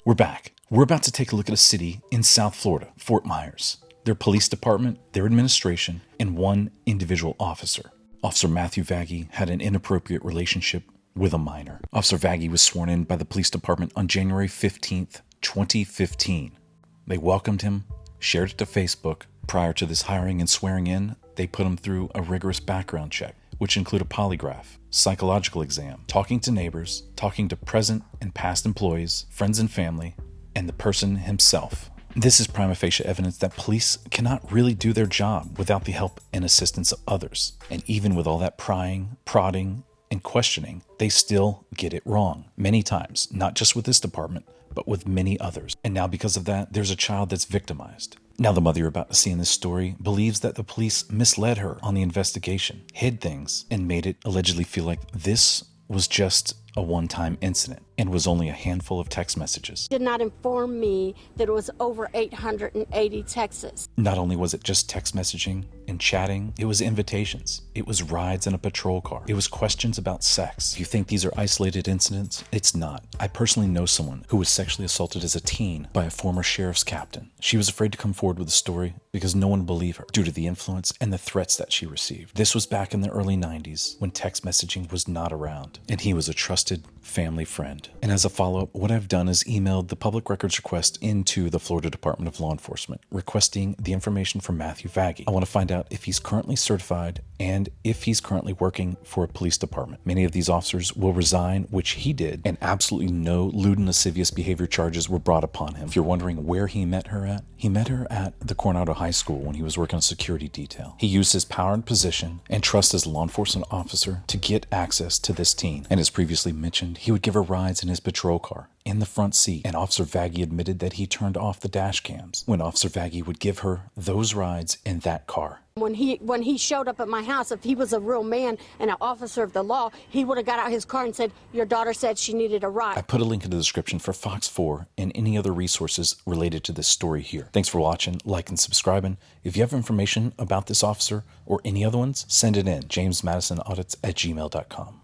We're back. We're about to take a look at a city in South Florida, Fort Myers, their police department, their administration, and one individual officer. Officer Matthew Vaggie had an inappropriate relationship with a minor. Officer Vaggie was sworn in by the police department on January 15th, 2015. They welcomed him, shared it to Facebook. Prior to this hiring and swearing in, they put him through a rigorous background check, which include a polygraph, psychological exam, talking to neighbors, talking to present and past employees, friends and family, and the person himself. This is prima facie evidence that police cannot really do their job without the help and assistance of others. And even with all that prying, prodding, and questioning, they still get it wrong. Many times, not just with this department, but with many others. And now because of that, there's a child that's victimized. Now the mother you're about to see in this story believes that the police misled her on the investigation, hid things, and made it allegedly feel like this was just a one-time incident and was only a handful of text messages. Did not inform me that it was over 880 texts. Not only was it just text messaging and chatting, it was invitations. It was rides in a patrol car. It was questions about sex. If you think these are isolated incidents, it's not. I personally know someone who was sexually assaulted as a teen by a former sheriff's captain. She was afraid to come forward with a story because no one believed her due to the influence and the threats that she received. This was back in the early 90s when text messaging was not around, and he was a trusted family friend. And as a follow-up, what I've done is emailed the public records request into the Florida Department of Law Enforcement, requesting the information from Matthew Vaggie. I want to find out if he's currently certified and if he's currently working for a police department. Many of these officers will resign, which he did, and absolutely no lewd and lascivious behavior charges were brought upon him. If you're wondering where he met her at, he met her at the Coronado High School when he was working on security detail. He used his power and position and trust as a law enforcement officer to get access to this teen. And as previously mentioned, he would give her rides in his patrol car in the front seat, and Officer Vaggie admitted that he turned off the dash cams when Officer Vaggie would give her those rides in that car. When he showed up at my house, if he was a real man and an officer of the law, he would have got out his car and said, "Your daughter said she needed a ride." I put a link in the description for Fox 4 and any other resources related to this story here. Thanks for watching, like, and subscribing. If you have information about this officer or any other ones, send it in. JamesMadisonAudits@gmail.com.